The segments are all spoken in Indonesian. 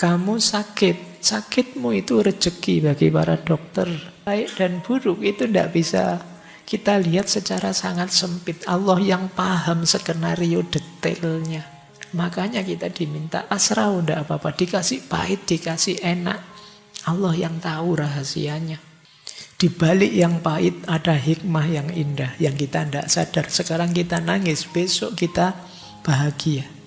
kamu sakit, sakitmu itu rezeki bagi para dokter. Baik dan buruk itu tidak bisa kita lihat secara sangat sempit. Allah yang paham skenario detailnya. Makanya kita diminta asrau, tidak apa-apa. Dikasih pahit, dikasih enak. Allah yang tahu rahasianya. Di balik yang pahit ada hikmah yang indah yang kita tidak sadar. Sekarang kita nangis, besok kita bahagia.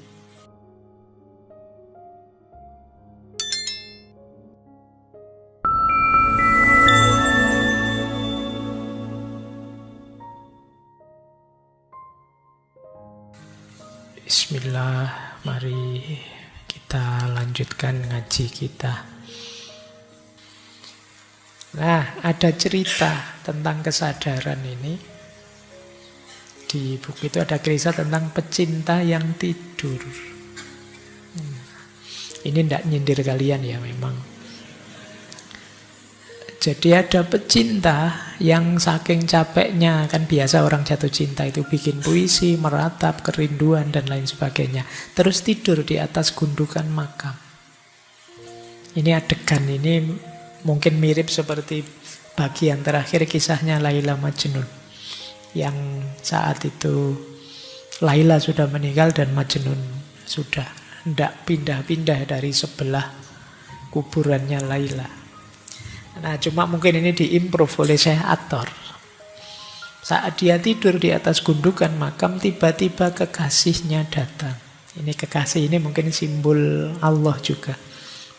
Bismillah, mari kita lanjutkan ngaji kita. Nah, ada cerita tentang kesadaran ini. Di buku itu ada kisah tentang pecinta yang tidur. Ini tidak nyindir kalian ya memang. Jadi ada pecinta yang saking capeknya, kan biasa orang jatuh cinta itu bikin puisi, meratap, kerinduan dan lain sebagainya. Terus tidur di atas gundukan makam. Ini adegan ini mungkin mirip seperti bagian terakhir kisahnya Laila Majnun. Yang saat itu Laila sudah meninggal dan Majnun sudah tidak pindah-pindah dari sebelah kuburannya Laila. Nah, cuma mungkin ini diimprove oleh Syekh Athor. Saat dia tidur di atas gundukan makam, tiba-tiba kekasihnya datang. Ini kekasih ini mungkin simbol Allah juga.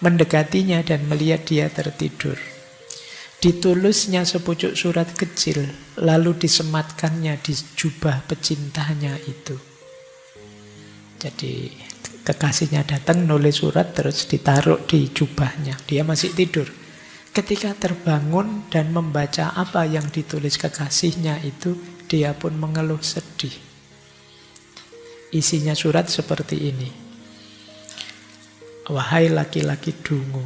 Mendekatinya dan melihat dia tertidur. Ditulisnya sepucuk surat kecil, lalu disematkannya di jubah pecintanya itu. Jadi kekasihnya datang, nulis surat, terus ditaruh di jubahnya. Dia masih tidur. Ketika terbangun dan membaca apa yang ditulis kekasihnya itu, dia pun mengeluh sedih. Isinya surat seperti ini. Wahai laki-laki dungu,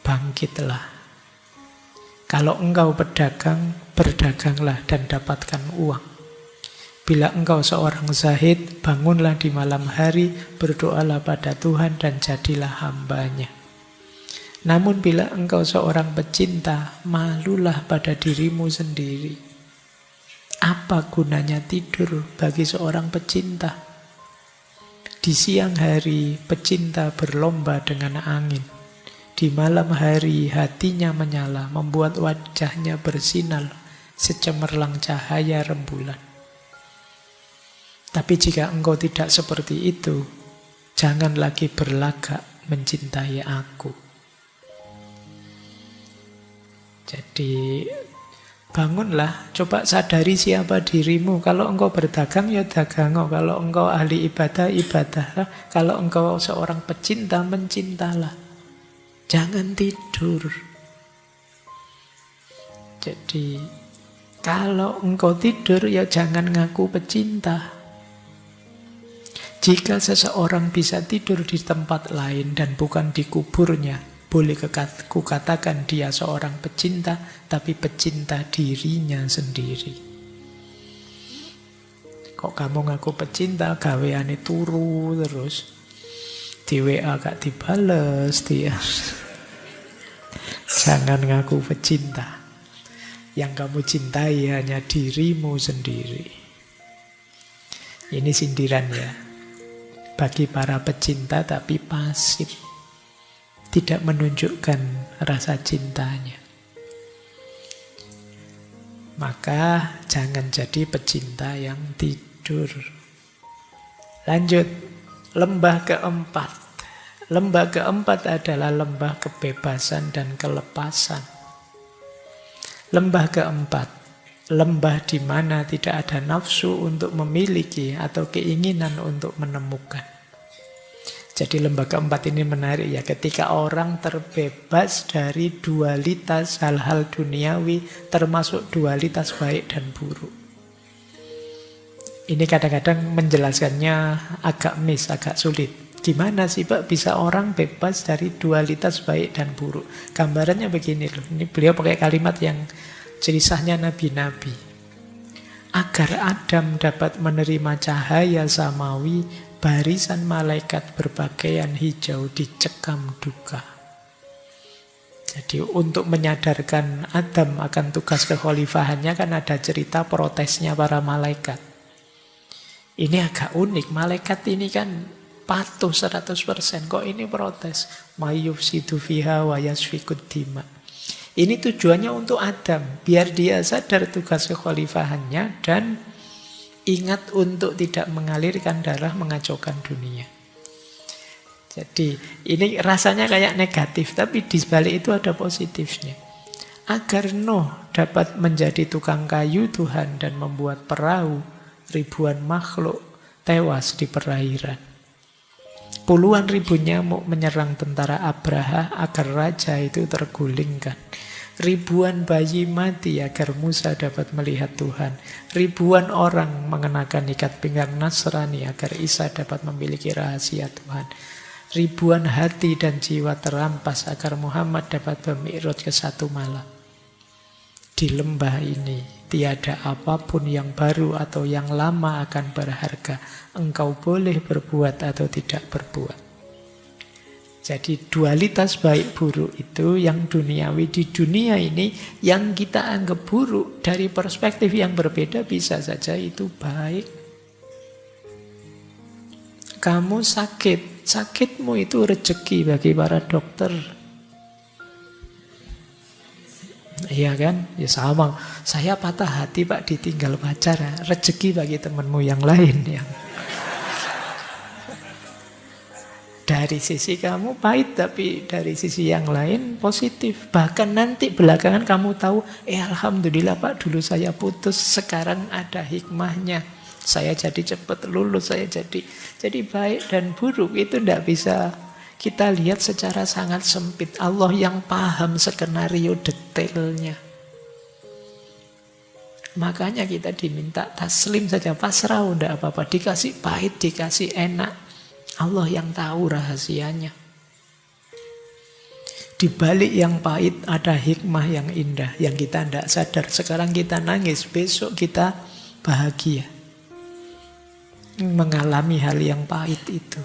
bangkitlah. Kalau engkau pedagang, berdaganglah dan dapatkan uang. Bila engkau seorang zahid, bangunlah di malam hari, berdoalah pada Tuhan dan jadilah hambanya. Namun bila engkau seorang pecinta, malulah pada dirimu sendiri. Apa gunanya tidur bagi seorang pecinta? Di siang hari, pecinta berlomba dengan angin. Di malam hari, hatinya menyala, membuat wajahnya bersinar secemerlang cahaya rembulan. Tapi jika engkau tidak seperti itu, jangan lagi berlagak mencintai aku. Jadi bangunlah, coba sadari siapa dirimu. Kalau engkau berdagang, ya dagang. Kalau engkau ahli ibadah, ibadahlah. Kalau engkau seorang pecinta, mencintalah. Jangan tidur. Jadi kalau engkau tidur, ya jangan ngaku pecinta. Jika seseorang bisa tidur di tempat lain dan bukan di kuburnya, boleh kukatakan dia seorang pecinta, tapi pecinta dirinya sendiri. Kok kamu ngaku pecinta, gaweane turu terus. Di WA gak dibales dia. Jangan ngaku pecinta. Yang kamu cintai hanya dirimu sendiri. Ini sindiran ya. Bagi para pecinta tapi pasif. Tidak menunjukkan rasa cintanya. Maka jangan jadi pecinta yang tidur. Lanjut, lembah keempat. Lembah keempat adalah lembah kebebasan dan kelepasan. Lembah keempat, lembah di mana tidak ada nafsu untuk memiliki atau keinginan untuk menemukan. Jadi lembah keempat ini menarik ya, ketika orang terbebas dari dualitas hal-hal duniawi, termasuk dualitas baik dan buruk. Ini kadang-kadang menjelaskannya agak agak sulit. Gimana sih Pak bisa orang bebas dari dualitas baik dan buruk? Gambarannya begini loh, ini beliau pakai kalimat yang cerisahnya nabi-nabi. Agar Adam dapat menerima cahaya samawi, barisan malaikat berpakaian hijau dicekam duka. Jadi untuk menyadarkan Adam akan tugas kekhalifahannya kan ada cerita protesnya para malaikat. Ini agak unik, malaikat ini kan patuh 100%, kok ini protes. Mayyufsidu fiha wa yasfikud dima. Ini tujuannya untuk Adam, biar dia sadar tugas kekhalifahannya dan ingat untuk tidak mengalirkan darah mengacaukan dunia. Jadi ini rasanya kayak negatif, tapi di balik itu ada positifnya. Agar Nuh dapat menjadi tukang kayu Tuhan dan membuat perahu, ribuan makhluk tewas di perairan. Puluhan ribu nyamuk menyerang tentara Abraha agar raja itu tergulingkan. Ribuan bayi mati agar Musa dapat melihat Tuhan. Ribuan orang mengenakan ikat pinggang Nasrani agar Isa dapat memiliki rahasia Tuhan. Ribuan hati dan jiwa terampas agar Muhammad dapat bermi'raj ke satu malam. Di lembah ini tiada apapun yang baru atau yang lama akan berharga. Engkau boleh berbuat atau tidak berbuat. Jadi dualitas baik buruk itu yang duniawi di dunia ini yang kita anggap buruk dari perspektif yang berbeda bisa saja itu baik. Kamu sakit, sakitmu itu rezeki bagi para dokter. Iya kan? Ya sama. Saya patah hati Pak ditinggal pacar. Rezeki bagi temanmu yang lain yang dari sisi kamu pahit, tapi dari sisi yang lain positif. Bahkan nanti belakangan kamu tahu, alhamdulillah Pak, dulu saya putus, sekarang ada hikmahnya. Saya jadi cepat lulus, saya jadi baik dan buruk. Itu tidak bisa kita lihat secara sangat sempit. Allah yang paham skenario detailnya. Makanya kita diminta taslim saja, pasrah, udah apa-apa. Dikasih pahit, dikasih enak. Allah yang tahu rahasianya. Di balik yang pahit ada hikmah yang indah yang kita tidak sadar. Sekarang kita nangis, besok kita bahagia mengalami hal yang pahit itu.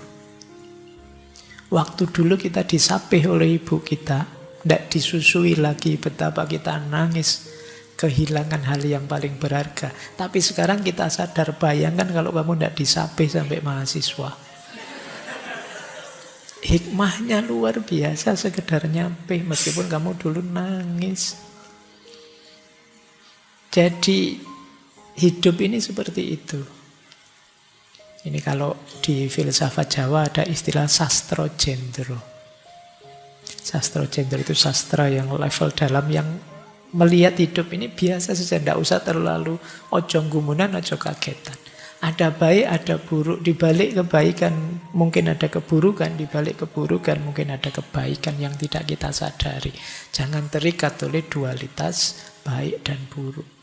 Waktu dulu kita disapih oleh ibu kita, tidak disusui lagi, betapa kita nangis kehilangan hal yang paling berharga. Tapi sekarang kita sadar, bayangkan kalau kamu tidak disapih sampai mahasiswa. Hikmahnya luar biasa, sekedar nyampe meskipun kamu dulu nangis. Jadi hidup ini seperti itu. Ini kalau di filsafat Jawa ada istilah sastra jendro. Sastra jendro itu sastra yang level dalam, yang melihat hidup ini biasa saja, tidak usah terlalu ojo gumunan, ojo kagetan. Ada baik, ada buruk. Di balik kebaikan mungkin ada keburukan, di balik keburukan mungkin ada kebaikan yang tidak kita sadari. Jangan terikat oleh dualitas baik dan buruk.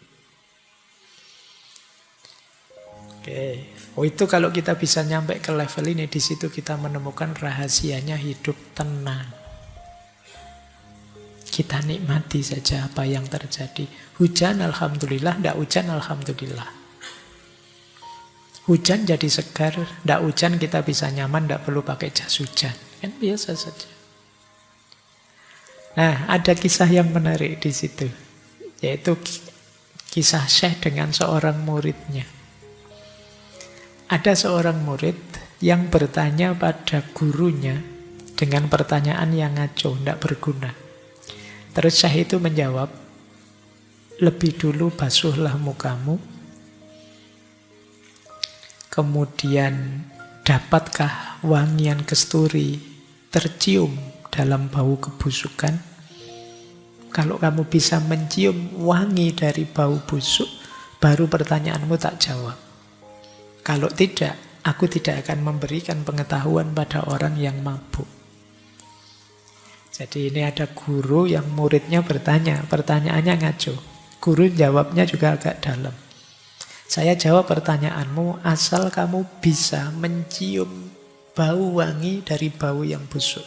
Oke. Oh, itu kalau kita bisa nyampe ke level ini, di situ kita menemukan rahasianya hidup tenang. Kita nikmati saja apa yang terjadi. Hujan alhamdulillah, tidak hujan alhamdulillah. Hujan jadi segar, tidak hujan kita bisa nyaman, tidak perlu pakai jas hujan. Kan biasa saja. Nah, ada kisah yang menarik di situ, yaitu kisah Syekh dengan seorang muridnya. Ada seorang murid yang bertanya pada gurunya dengan pertanyaan yang ngaco, tidak berguna. Terus Syekh itu menjawab, lebih dulu basuhlah mukamu, kemudian dapatkah wangian kesturi tercium dalam bau kebusukan? Kalau kamu bisa mencium wangi dari bau busuk, baru pertanyaanmu tak jawab. Kalau tidak, aku tidak akan memberikan pengetahuan pada orang yang mabuk. Jadi ini ada guru yang muridnya bertanya, pertanyaannya ngaco. Guru jawabnya juga agak dalam. Saya jawab pertanyaanmu asal kamu bisa mencium bau wangi dari bau yang busuk.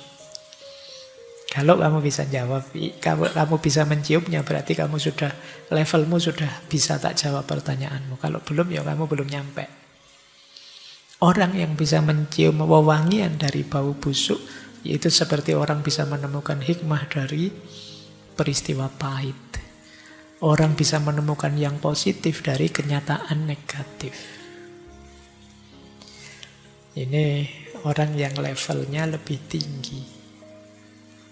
Kalau kamu bisa jawab, kamu bisa menciumnya, berarti kamu sudah, levelmu sudah bisa tak jawab pertanyaanmu. Kalau belum, ya kamu belum nyampe. Orang yang bisa mencium wewangian dari bau busuk, yaitu seperti orang bisa menemukan hikmah dari peristiwa pahit. Orang bisa menemukan yang positif dari kenyataan negatif. Ini orang yang levelnya lebih tinggi.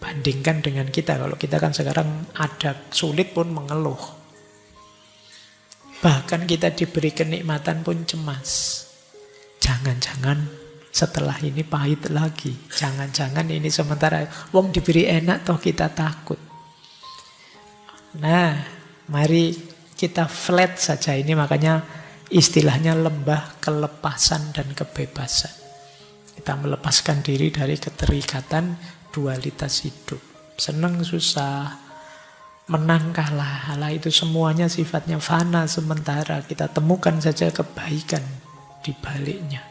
Bandingkan dengan kita. Kalau kita kan sekarang ada sulit pun mengeluh. Bahkan kita diberi kenikmatan pun cemas. Jangan-jangan setelah ini pahit lagi. Jangan-jangan ini sementara. Wong diberi enak toh kita takut. Nah, mari kita flat saja ini. Makanya istilahnya lembah kelepasan dan kebebasan. Kita melepaskan diri dari keterikatan dualitas hidup. Senang susah, menang kalah. Allah itu semuanya sifatnya fana sementara. Kita temukan saja kebaikan di baliknya.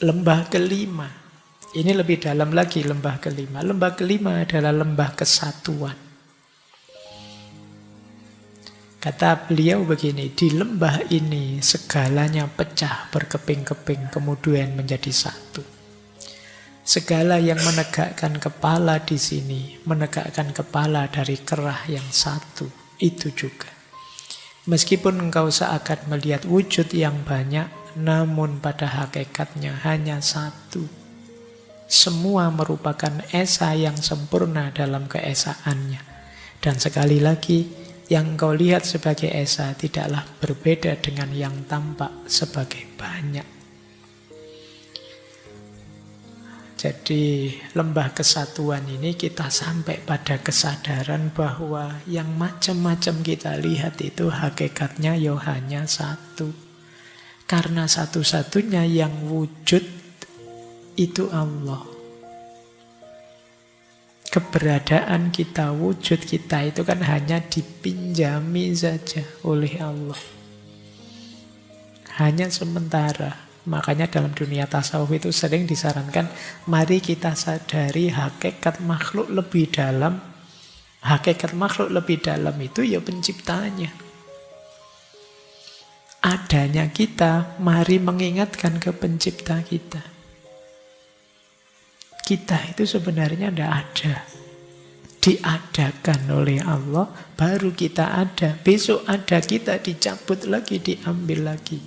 Lembah kelima. Ini lebih dalam lagi lembah kelima. Lembah kelima adalah lembah kesatuan. Kata beliau begini, di lembah ini segalanya pecah berkeping-keping kemudian menjadi satu. Segala yang menegakkan kepala di sini, menegakkan kepala dari kerah yang satu, itu juga. Meskipun engkau seakan melihat wujud yang banyak, namun pada hakikatnya hanya satu. Semua merupakan esa yang sempurna dalam keesaannya. Dan sekali lagi, yang engkau lihat sebagai esa tidaklah berbeda dengan yang tampak sebagai banyak. Jadi lembah kesatuan ini kita sampai pada kesadaran bahwa yang macam-macam kita lihat itu hakikatnya ya hanya satu. Karena satu-satunya yang wujud itu Allah. Keberadaan kita, wujud kita itu kan hanya dipinjami saja oleh Allah. Hanya sementara. Makanya dalam dunia tasawuf itu sering disarankan, mari kita sadari hakikat makhluk lebih dalam. Hakikat makhluk lebih dalam itu ya penciptanya. Adanya kita, mari mengingatkan ke pencipta kita. Kita itu sebenarnya tidak ada. Diadakan oleh Allah, baru kita ada. Besok ada kita, dicabut lagi, diambil lagi.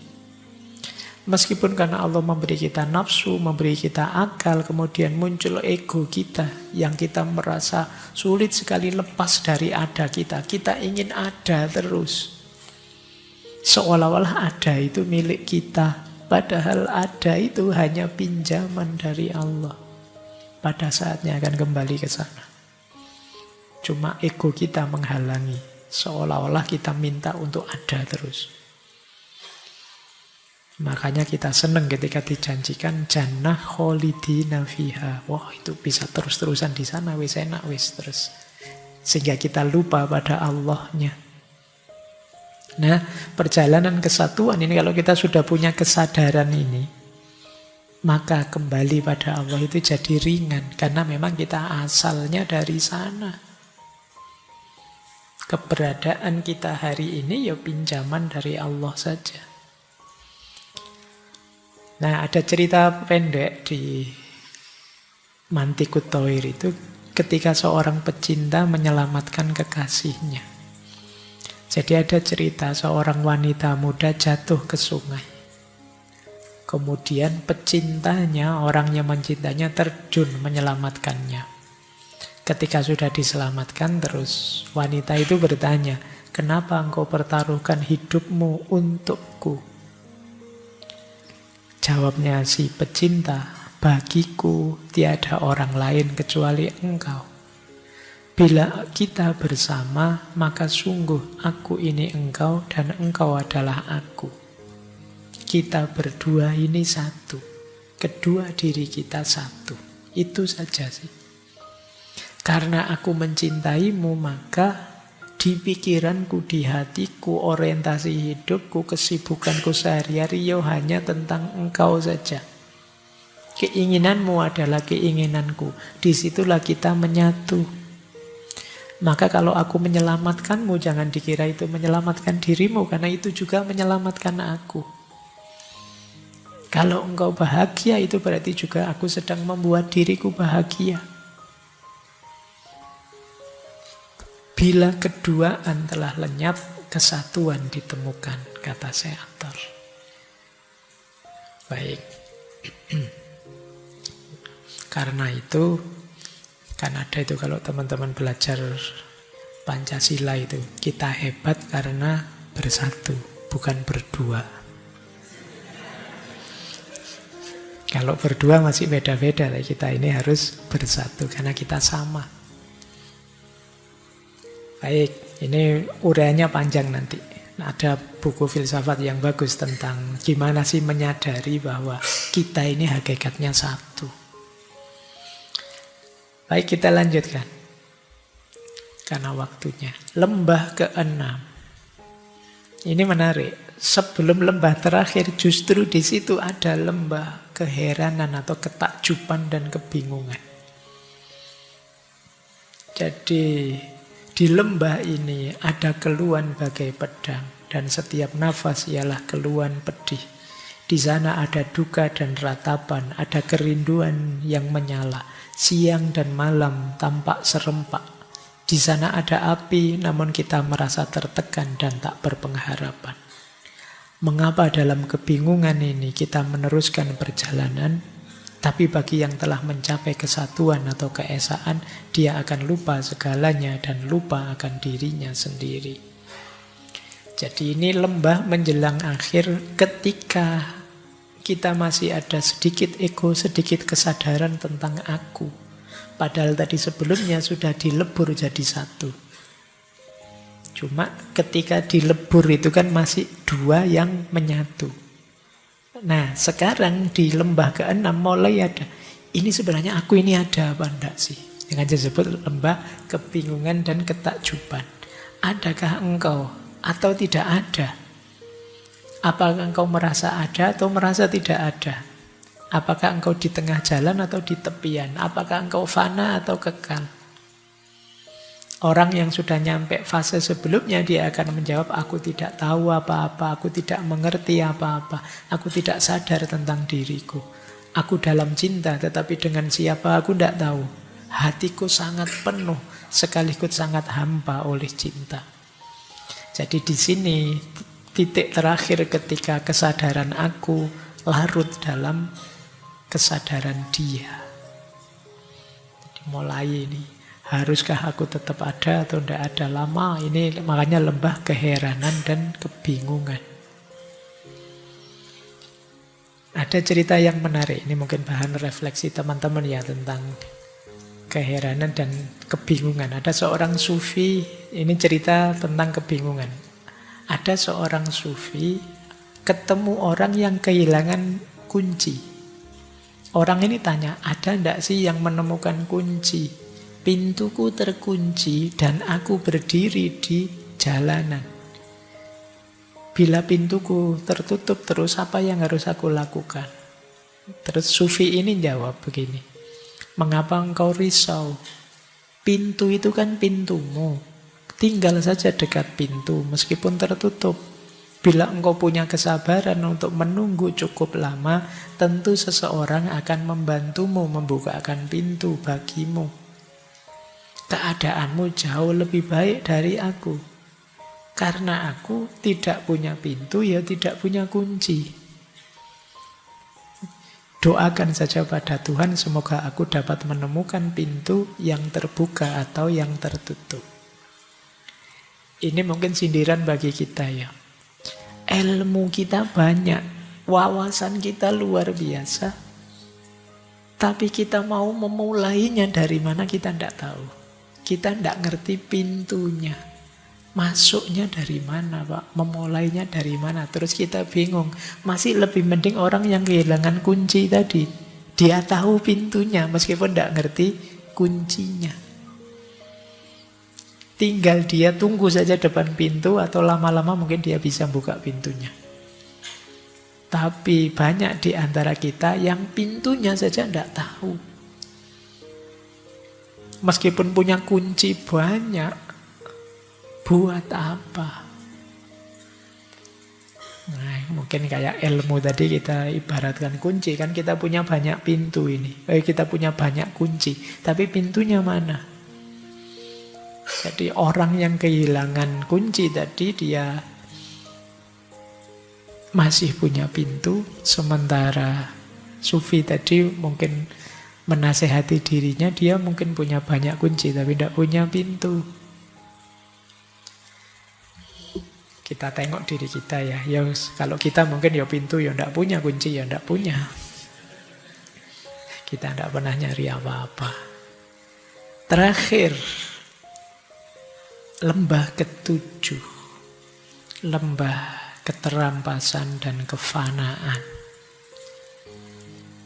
Meskipun karena Allah memberi kita nafsu, memberi kita akal, kemudian muncul ego kita yang kita merasa sulit sekali lepas dari ada kita. Kita ingin ada terus. Seolah-olah ada itu milik kita. Padahal ada itu hanya pinjaman dari Allah. Pada saatnya akan kembali ke sana. Cuma ego kita menghalangi. Seolah-olah kita minta untuk ada terus. Makanya kita senang ketika dijanjikan jannah kholidina fiha. Wah, itu bisa terus-terusan di sana, wis enak wis terus. Sehingga kita lupa pada Allahnya. Nah, perjalanan kesatuan ini kalau kita sudah punya kesadaran ini, maka kembali pada Allah itu jadi ringan karena memang kita asalnya dari sana. Keberadaan kita hari ini ya pinjaman dari Allah saja. Nah, ada cerita pendek di Mantikut Thoir itu ketika seorang pecinta menyelamatkan kekasihnya. Jadi ada cerita seorang wanita muda jatuh ke sungai. Kemudian pecintanya, orang yang mencintanya terjun menyelamatkannya. Ketika sudah diselamatkan terus wanita itu bertanya, "Kenapa engkau pertaruhkan hidupmu untukku?" Jawabnya si pecinta, "Bagiku tiada orang lain kecuali engkau. Bila kita bersama, maka sungguh aku ini engkau dan engkau adalah aku. Kita berdua ini satu. Kedua diri kita satu." Itu saja sih. Karena aku mencintaimu, maka di pikiranku, di hatiku, orientasi hidupku, kesibukanku sehari-hari hanya tentang engkau saja. Keinginanmu adalah keinginanku. Disitulah kita menyatu. Maka kalau aku menyelamatkanmu, jangan dikira itu menyelamatkan dirimu, karena itu juga menyelamatkan aku. Kalau engkau bahagia itu berarti juga aku sedang membuat diriku bahagia. Bila keduaan telah lenyap, kesatuan ditemukan, kata Seator. Baik. Karena itu, kan ada itu kalau teman-teman belajar Pancasila itu, kita hebat karena bersatu, bukan berdua. Kalau berdua masih beda-beda, kita ini harus bersatu karena kita sama. Baik, ini uraiannya panjang nanti. Ada buku filsafat yang bagus tentang gimana sih menyadari bahwa kita ini hakikatnya satu. Baik, kita lanjutkan. Karena waktunya. Lembah ke-6. Ini menarik. Sebelum lembah terakhir, justru di situ ada lembah keheranan atau ketakjuban dan kebingungan. Jadi di lembah ini ada keluhan bagai pedang dan setiap nafas ialah keluhan pedih. Di sana ada duka dan ratapan, ada kerinduan yang menyala. Siang dan malam tampak serempak. Di sana ada api, namun kita merasa tertekan dan tak berpengharapan. Mengapa dalam kebingungan ini kita meneruskan perjalanan? Tapi bagi yang telah mencapai kesatuan atau keesaan, dia akan lupa segalanya dan lupa akan dirinya sendiri. Jadi ini lembah menjelang akhir ketika kita masih ada sedikit ego, sedikit kesadaran tentang aku. Padahal tadi sebelumnya sudah dilebur jadi satu. Cuma ketika dilebur itu kan masih dua yang menyatu. Nah, sekarang di lembah ke-6 mulai ada. Ini sebenarnya aku ini ada apa enggak sih? Yang disebut lembah kebingungan dan ketakjuban. Adakah engkau atau tidak ada? Apakah engkau merasa ada atau merasa tidak ada? Apakah engkau di tengah jalan atau di tepian? Apakah engkau fana atau kekal? Orang yang sudah nyampe fase sebelumnya, dia akan menjawab, aku tidak tahu apa-apa, aku tidak mengerti apa-apa, aku tidak sadar tentang diriku. Aku dalam cinta, tetapi dengan siapa aku tidak tahu. Hatiku sangat penuh, sekaligus sangat hampa oleh cinta. Jadi di sini, titik terakhir ketika kesadaran aku larut dalam kesadaran dia. Jadi mulai ini. Haruskah aku tetap ada atau tidak ada lama? Ini makanya lembah keheranan dan kebingungan. Ada cerita yang menarik. Ini mungkin bahan refleksi teman-teman ya tentang keheranan dan kebingungan. Ada seorang sufi, ini cerita tentang kebingungan. Ada seorang sufi ketemu orang yang kehilangan kunci. Orang ini tanya, ada tidak sih yang menemukan kunci? Pintuku terkunci dan aku berdiri di jalanan. Bila pintuku tertutup terus, apa yang harus aku lakukan? Terus sufi ini jawab begini, mengapa engkau risau? Pintu itu kan pintumu. Tinggal saja dekat pintu meskipun tertutup. Bila engkau punya kesabaran untuk menunggu cukup lama, tentu seseorang akan membantumu membukakan pintu bagimu. Keadaanmu jauh lebih baik dari aku. Karena aku tidak punya pintu, ya tidak punya kunci. Doakan saja pada Tuhan, semoga aku dapat menemukan pintu yang terbuka atau yang tertutup. Ini mungkin sindiran bagi kita ya. Ilmu kita banyak, wawasan kita luar biasa. Tapi kita mau memulainya dari mana kita tidak tahu. Kita tidak ngerti pintunya. Masuknya dari mana Pak? Memulainya dari mana? Terus kita bingung. Masih lebih mending orang yang kehilangan kunci tadi. Dia tahu pintunya meskipun tidak ngerti kuncinya. Tinggal dia tunggu saja depan pintu atau lama-lama mungkin dia bisa buka pintunya. Tapi banyak di antara kita yang pintunya saja tidak tahu. Meskipun punya kunci banyak, buat apa? Nah, Mungkin kayak ilmu tadi kita ibaratkan kunci. Kan kita punya banyak pintu ini. Kita punya banyak kunci. Tapi pintunya mana? Jadi orang yang kehilangan kunci tadi, dia masih punya pintu. Sementara sufi tadi mungkin menasehati dirinya, dia mungkin punya banyak kunci tapi tidak punya pintu. Kita tengok diri kita ya. Ya kalau kita mungkin ya pintu ya tidak punya, kunci ya tidak punya. Kita tidak pernah nyari apa-apa. Terakhir, lembah ketujuh. Lembah keterampasan dan kefanaan.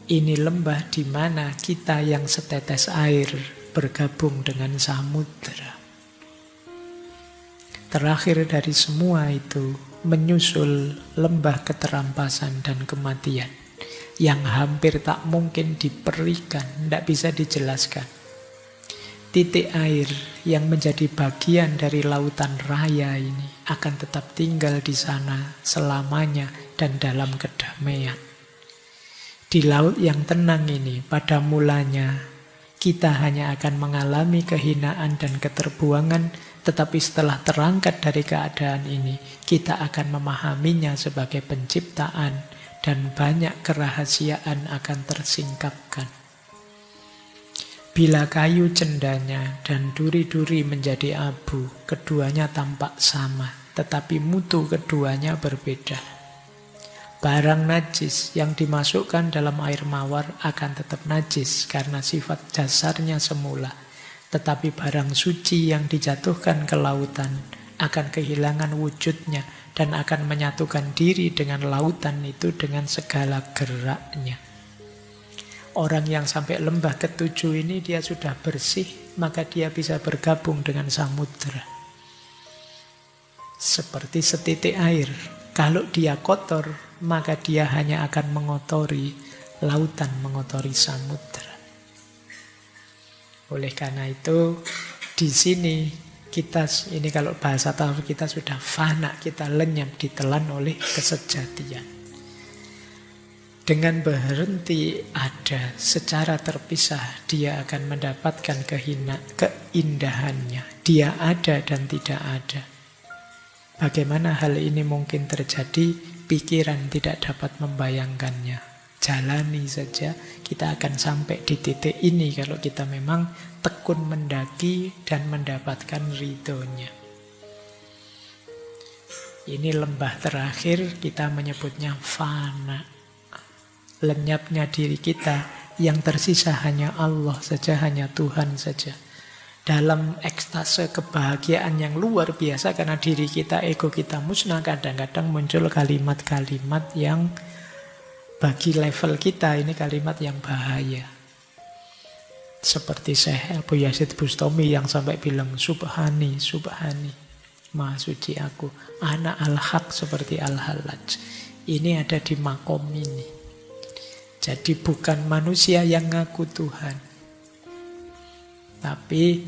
Ini lembah di mana kita yang setetes air bergabung dengan samudera. Terakhir dari semua itu menyusul lembah keterampasan dan kematian yang hampir tak mungkin diperikan, tidak bisa dijelaskan. Titik air yang menjadi bagian dari lautan raya ini akan tetap tinggal di sana selamanya dan dalam kedamaian. Di laut yang tenang ini, pada mulanya kita hanya akan mengalami kehinaan dan keterbuangan, tetapi setelah terangkat dari keadaan ini, kita akan memahaminya sebagai penciptaan dan banyak kerahasiaan akan tersingkapkan. Bila kayu cendanya dan duri-duri menjadi abu, keduanya tampak sama, tetapi mutu keduanya berbeda. Barang najis yang dimasukkan dalam air mawar akan tetap najis karena sifat dasarnya semula. Tetapi barang suci yang dijatuhkan ke lautan akan kehilangan wujudnya dan akan menyatukan diri dengan lautan itu dengan segala geraknya. Orang yang sampai lembah ketujuh ini dia sudah bersih, maka dia bisa bergabung dengan samudera. Seperti setitik air. Kalau dia kotor, maka dia hanya akan mengotori lautan, mengotori samudera. Oleh karena itu, di sini kita, ini kalau bahasa tasawuf kita sudah fana, kita lenyap, ditelan oleh kesejatian. Dengan berhenti ada secara terpisah, dia akan mendapatkan keindahannya. Dia ada dan tidak ada. Bagaimana hal ini mungkin terjadi? Pikiran tidak dapat membayangkannya. Jalani saja, kita akan sampai di titik ini kalau kita memang tekun mendaki dan mendapatkan ridhonya. Ini lembah terakhir, kita menyebutnya fana. Lenyapnya diri kita, yang tersisa hanya Allah saja, hanya Tuhan saja. Dalam ekstase kebahagiaan yang luar biasa, karena diri kita, ego kita musnah, kadang-kadang muncul kalimat-kalimat yang bagi level kita ini kalimat yang bahaya. Seperti Syekh Abu Yazid Bustami yang sampai bilang Subhani, Subhani, Maha suci aku, Ana al-haq seperti al-halaj. Ini ada di makom ini. Jadi bukan manusia yang ngaku Tuhan, tapi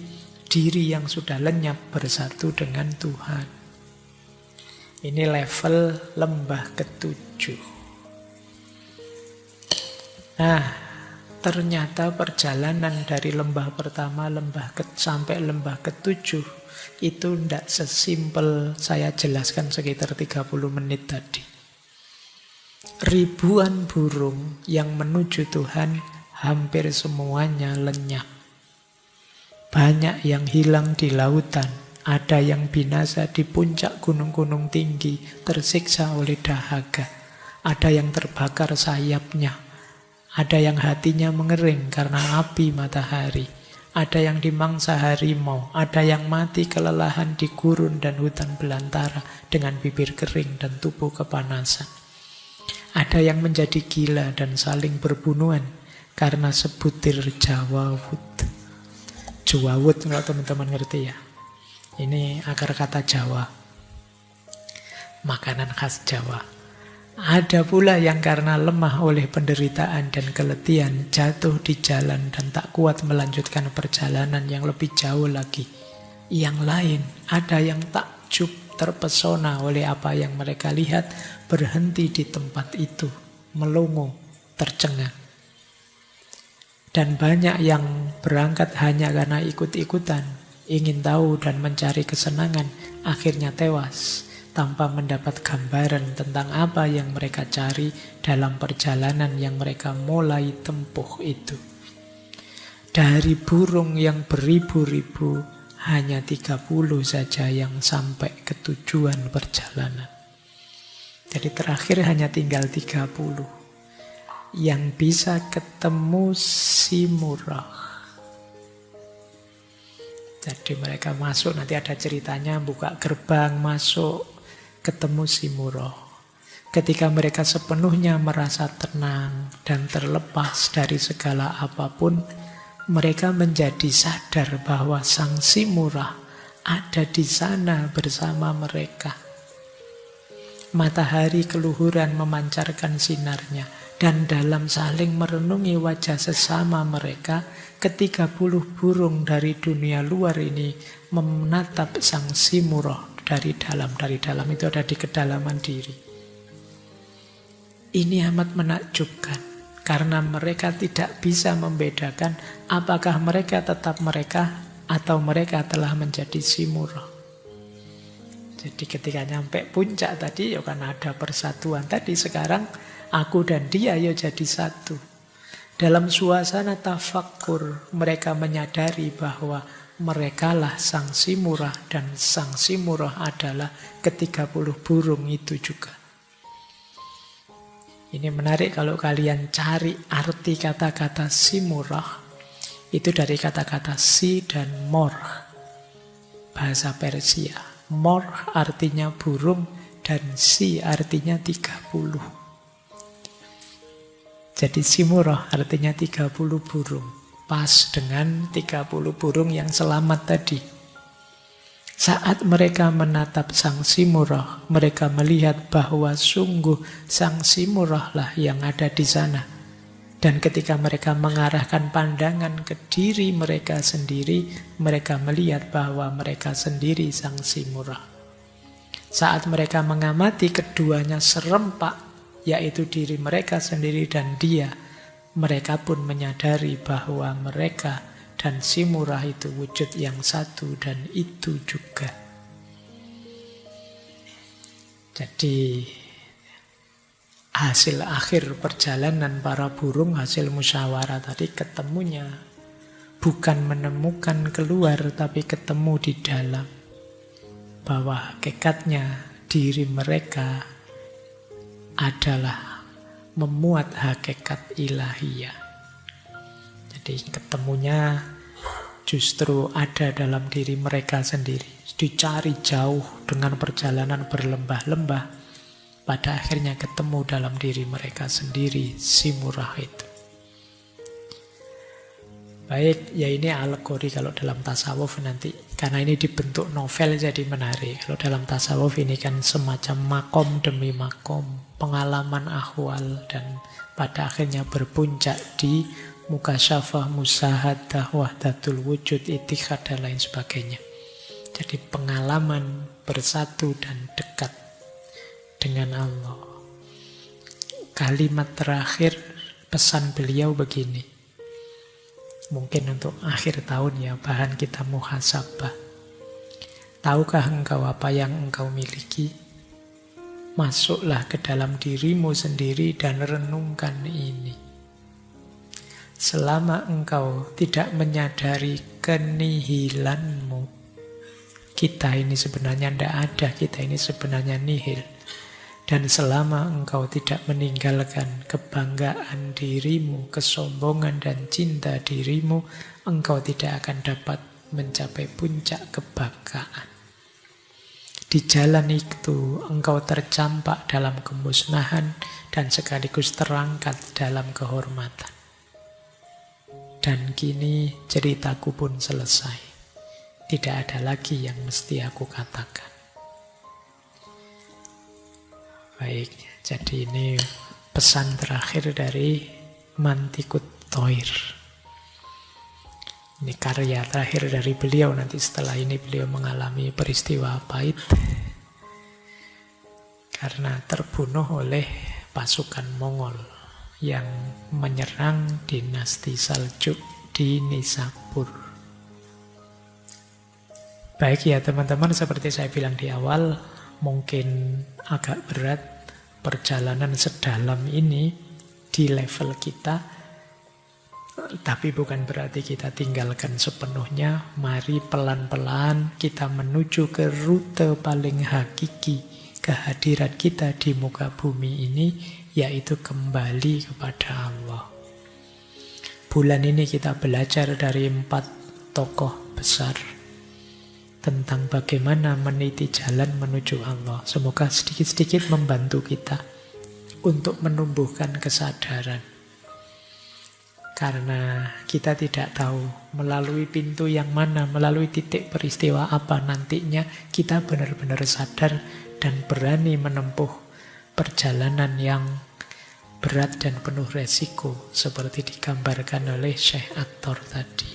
diri yang sudah lenyap bersatu dengan Tuhan. Ini level lembah ketujuh. Nah, ternyata perjalanan dari lembah pertama sampai lembah ketujuh itu tidak sesimpel saya jelaskan sekitar 30 menit tadi. Ribuan burung yang menuju Tuhan hampir semuanya lenyap. Banyak yang hilang di lautan, ada yang binasa di puncak gunung-gunung tinggi, tersiksa oleh dahaga. Ada yang terbakar sayapnya. Ada yang hatinya mengering karena api matahari. Ada yang dimangsa harimau. Ada yang mati kelelahan di gurun dan hutan belantara dengan bibir kering dan tubuh kepanasan. Ada yang menjadi gila dan saling berbunuhan karena sebutir jawawut. Jawawut kalau teman-teman ngerti ya. Ini akar kata Jawa. Makanan khas Jawa. Ada pula yang karena lemah oleh penderitaan dan keletihan jatuh di jalan dan tak kuat melanjutkan perjalanan yang lebih jauh lagi. Yang lain ada yang takjub terpesona oleh apa yang mereka lihat, berhenti di tempat itu, melongo, tercengang. Dan banyak yang berangkat hanya karena ikut-ikutan, ingin tahu dan mencari kesenangan, akhirnya tewas tanpa mendapat gambaran tentang apa yang mereka cari dalam perjalanan yang mereka mulai tempuh itu. Dari burung yang beribu-ribu, hanya 30 saja yang sampai ke tujuan perjalanan. Jadi terakhir hanya tinggal 30 yang bisa ketemu Simurgh. Jadi mereka masuk, nanti ada ceritanya, buka gerbang, masuk, ketemu Simurgh. Ketika mereka sepenuhnya merasa tenang dan terlepas dari segala apapun, mereka menjadi sadar bahwa Sang Simurgh ada di sana bersama mereka. Matahari keluhuran memancarkan sinarnya, dan dalam saling merenungi wajah sesama mereka, ke-30 burung dari dunia luar ini menatap Sang Simurgh dari dalam. Dari dalam itu ada di kedalaman diri. Ini amat menakjubkan, karena mereka tidak bisa membedakan apakah mereka tetap mereka atau mereka telah menjadi Simurgh. Jadi ketika nyampe puncak tadi, ya kan ada persatuan. Tadi sekarang aku dan dia ya jadi satu. Dalam suasana tafakkur, mereka menyadari bahwa merekalah Sang Simurgh dan Sang Simurgh adalah ke-30 burung itu juga. Ini menarik kalau kalian cari arti kata-kata Simurgh. Itu dari kata-kata si dan morgh, bahasa Persia. Morgh artinya burung dan si artinya 30. Jadi Simurgh artinya 30 burung. Pas dengan 30 burung yang selamat tadi. Saat mereka menatap Sang Simurgh, mereka melihat bahwa sungguh Sang Simurgh lah yang ada di sana. Dan ketika mereka mengarahkan pandangan ke diri mereka sendiri, mereka melihat bahwa mereka sendiri Sang Simurgh. Saat mereka mengamati keduanya serempak, yaitu diri mereka sendiri dan dia, mereka pun menyadari bahwa mereka dan Simurgh itu wujud yang satu dan itu juga. Jadi hasil akhir perjalanan para burung, hasil musyawarah tadi, ketemunya bukan menemukan keluar, tapi ketemu di dalam. Bahwa hakikatnya diri mereka adalah memuat hakikat ilahiyah. Jadi ketemunya justru ada dalam diri mereka sendiri. Dicari jauh dengan perjalanan berlembah-lembah, pada akhirnya ketemu dalam diri mereka sendiri, Simurgh itu. Baik, ya ini alegori kalau dalam tasawuf nanti. Karena ini dibentuk novel jadi menarik. Kalau dalam tasawuf ini kan semacam makom demi makom, pengalaman ahwal, dan pada akhirnya berpuncak di mukasyafah, musahadah, wahdatul wujud, itikad, dan lain sebagainya. Jadi pengalaman bersatu dan dekat dengan Allah. Kalimat terakhir pesan beliau begini. Mungkin untuk akhir tahun ya, bahan kita muhasabah. Tahukah engkau apa yang engkau miliki? Masuklah ke dalam dirimu sendiri dan renungkan ini. Selama engkau tidak menyadari kenihilanmu, kita ini sebenarnya tidak ada, kita ini sebenarnya nihil. Dan selama engkau tidak meninggalkan kebanggaan dirimu, kesombongan dan cinta dirimu, engkau tidak akan dapat mencapai puncak kebanggaan. Di jalan itu engkau tercampak dalam kemusnahan dan sekaligus terangkat dalam kehormatan. Dan kini ceritaku pun selesai. Tidak ada lagi yang mesti aku katakan. Baik, jadi ini pesan terakhir dari Mantikut Thoir. Ini karya terakhir dari beliau. Nanti setelah ini beliau mengalami peristiwa pahit. karena terbunuh oleh pasukan Mongol yang menyerang dinasti Saljuk di Nishapur. Baik ya teman-teman, seperti saya bilang di awal, mungkin agak berat perjalanan sedalam ini di level kita, tapi bukan berarti kita tinggalkan sepenuhnya. Mari pelan-pelan kita menuju ke rute paling hakiki kehadiran kita di muka bumi ini, yaitu kembali kepada Allah. Bulan ini kita belajar dari 4 tokoh besar tentang bagaimana meniti jalan menuju Allah. Semoga sedikit-sedikit membantu kita untuk menumbuhkan kesadaran. Karena kita tidak tahu melalui pintu yang mana, melalui titik peristiwa apa nantinya kita benar-benar sadar dan berani menempuh perjalanan yang berat dan penuh resiko seperti digambarkan oleh Syekh At-Tor tadi.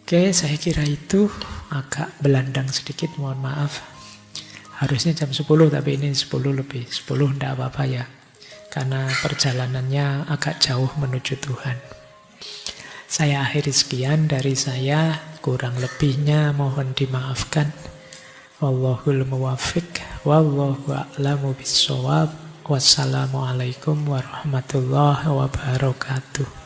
Oke, saya kira itu agak belandang sedikit, mohon maaf. Harusnya jam 10, tapi ini 10 lebih. 10 tidak apa-apa ya, karena perjalanannya agak jauh menuju Tuhan. Saya akhiri sekian dari saya, kurang lebihnya mohon dimaafkan. Wallahul muwaffiq, wallahu a'lamu bissawab. Wassalamualaikum warahmatullahi wabarakatuh.